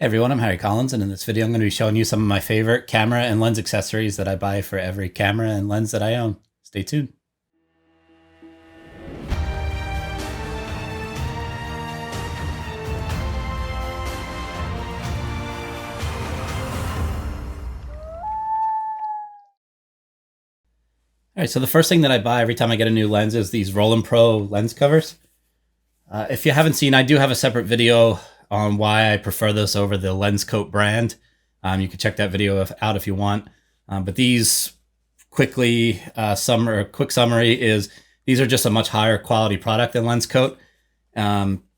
Hey everyone, I'm Harry Collins, and in this video I'm going to be showing you some of my favorite camera and lens accessories that I buy for every camera and lens that I own. Stay tuned. Alright, so the first thing that I buy every time I get a new lens is these Roland Pro lens covers. If you haven't seen, I do have a separate video on why I prefer this over the Lenscoat brand. You can check that video out if you want. But these quick summary is these are just a much higher quality product than Lenscoat.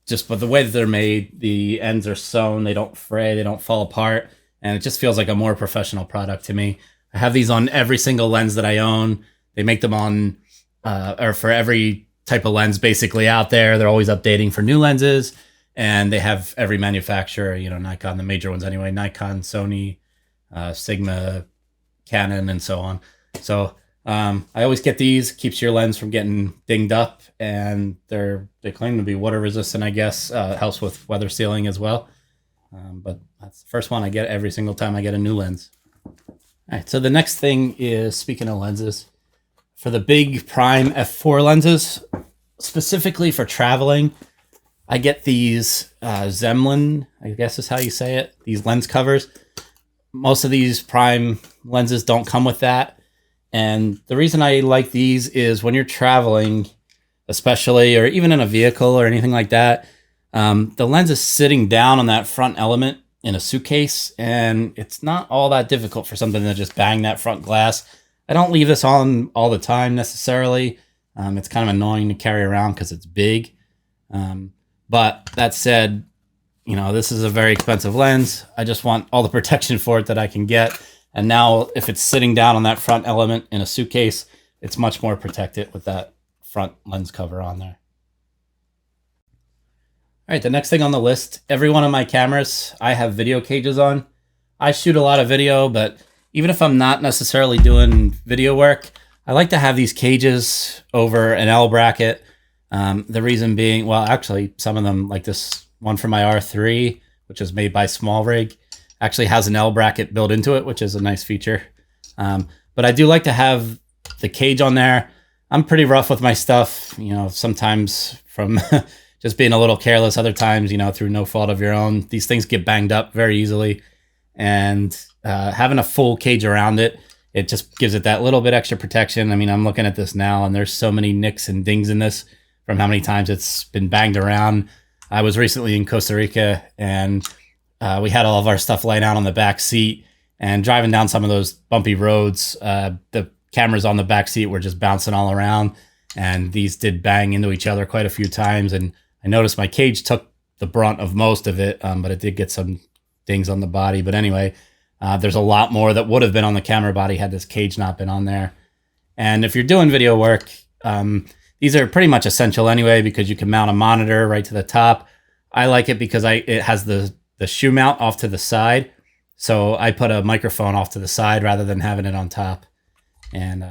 Just by the way that they're made, the ends are sewn, they don't fray, they don't fall apart, and it just feels like a more professional product to me. I have these on every single lens that I own. They make them on, or for every type of lens basically out there. They're always updating for new lenses, and they have every manufacturer, Nikon, the major ones anyway, Nikon, Sony, Sigma, Canon, and so on. So I always get these. Keeps your lens from getting dinged up, and they claim to be water resistant, I guess. Helps with weather sealing as well. But that's the first one I get every single time I get a new lens. All right, so the next thing is, speaking of lenses, for the big prime f4 lenses, specifically for traveling, I get these Zemlin, I guess is how you say it, these lens covers. Most of these prime lenses don't come with that. And the reason I like these is when you're traveling, especially, or even in a vehicle or anything like that, the lens is sitting down on that front element in a suitcase, and it's not all that difficult for something to just bang that front glass. I don't leave this on all the time necessarily. It's kind of annoying to carry around because it's big. But that said, this is a very expensive lens. I just want all the protection for it that I can get. And now if it's sitting down on that front element in a suitcase, it's much more protected with that front lens cover on there. All right, the next thing on the list, every one of my cameras, I have video cages on. I shoot a lot of video, but even if I'm not necessarily doing video work, I like to have these cages over an L bracket. The reason being, well, actually, some of them, like this one for my R3, which is made by SmallRig, actually has an L bracket built into it, which is a nice feature. But I do like to have the cage on there. I'm pretty rough with my stuff, sometimes from just being a little careless, other times, through no fault of your own. These things get banged up very easily. And having a full cage around it, it just gives it that little bit extra protection. I mean, I'm looking at this now, and there's so many nicks and dings in this from how many times it's been banged around. I was recently in Costa Rica, and we had all of our stuff laid out on the back seat, and driving down some of those bumpy roads, the cameras on the back seat were just bouncing all around, and these did bang into each other quite a few times. And I noticed my cage took the brunt of most of it, but it did get some dings on the body. But anyway, there's a lot more that would have been on the camera body had this cage not been on there. And if you're doing video work, these are pretty much essential anyway, because you can mount a monitor right to the top. I like it because it has the shoe mount off to the side. So I put a microphone off to the side rather than having it on top. And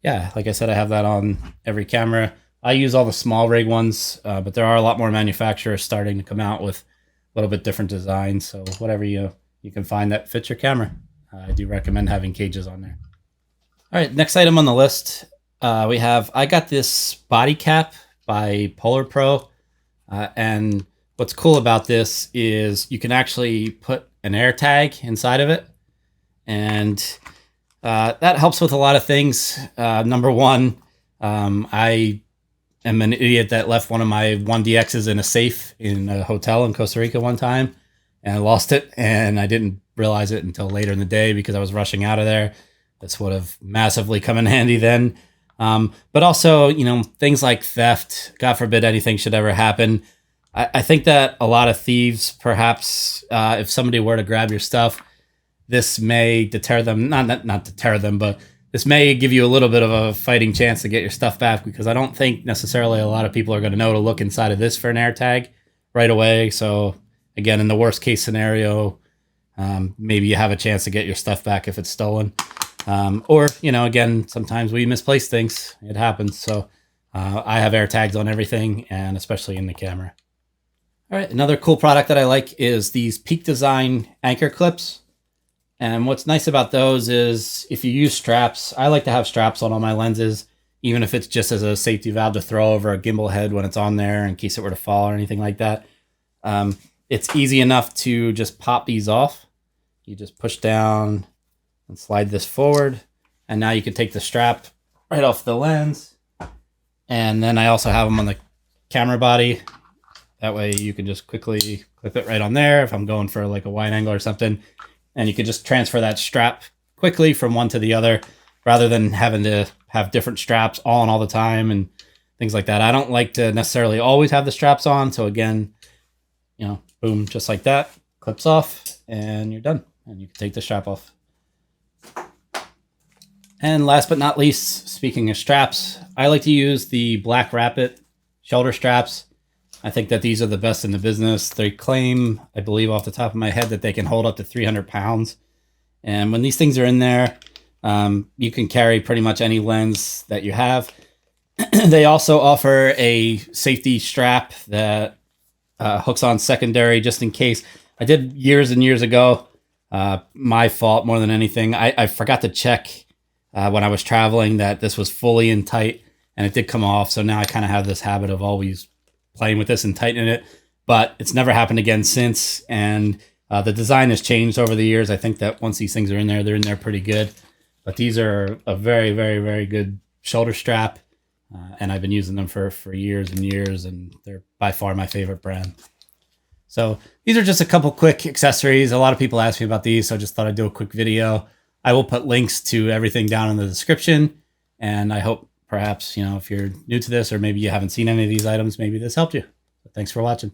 yeah, like I said, I have that on every camera. I use all the SmallRig ones, but there are a lot more manufacturers starting to come out with a little bit different designs. So whatever you can find that fits your camera. I do recommend having cages on there. All right, next item on the list, I got this body cap by Polar Pro. And what's cool about this is you can actually put an air tag inside of it. And that helps with a lot of things. Number one, I am an idiot that left one of my 1DXs in a safe in a hotel in Costa Rica one time, and I lost it, and I didn't realize it until later in the day because I was rushing out of there. This would have massively come in handy then. But also, things like theft, God forbid anything should ever happen. I think that a lot of thieves, perhaps, if somebody were to grab your stuff, this may deter them, not deter them, but this may give you a little bit of a fighting chance to get your stuff back, because I don't think necessarily a lot of people are going to know to look inside of this for an air tag right away. So again, in the worst case scenario, maybe you have a chance to get your stuff back if it's stolen. Or, again, sometimes we misplace things. It happens. So I have air tags on everything, and especially in the camera. All right, another cool product that I like is these Peak Design anchor clips. And what's nice about those is if you use straps, I like to have straps on all my lenses, even if it's just as a safety valve to throw over a gimbal head when it's on there in case it were to fall or anything like that. It's easy enough to just pop these off. You just push down and slide this forward. And now you can take the strap right off the lens. And then I also have them on the camera body. That way you can just quickly clip it right on there if I'm going for like a wide angle or something. And you can just transfer that strap quickly from one to the other rather than having to have different straps on all the time and things like that. I don't like to necessarily always have the straps on. So again, you know, boom, just like that, clips off and you're done. And you can take the strap off. And last but not least, speaking of straps, I like to use the Black Rapid shoulder straps. I think that these are the best in the business. They claim, I believe off the top of my head, that they can hold up to 300 pounds. And when these things are in there, you can carry pretty much any lens that you have. They also offer a safety strap that hooks on secondary just in case. I did years and years ago. My fault more than anything. I forgot to check when I was traveling that this was fully in tight, and it did come off. So now I kind of have this habit of always playing with this and tightening it, but it's never happened again since. And the design has changed over the years. I think that once these things are in there, they're in there pretty good. But these are a very, very, very good shoulder strap. And I've been using them for years and years, and they're by far my favorite brand. So these are just a couple quick accessories. A lot of people ask me about these, so I just thought I'd do a quick video. I will put links to everything down in the description. And I hope perhaps, you know, if you're new to this or maybe you haven't seen any of these items, maybe this helped you. So thanks for watching.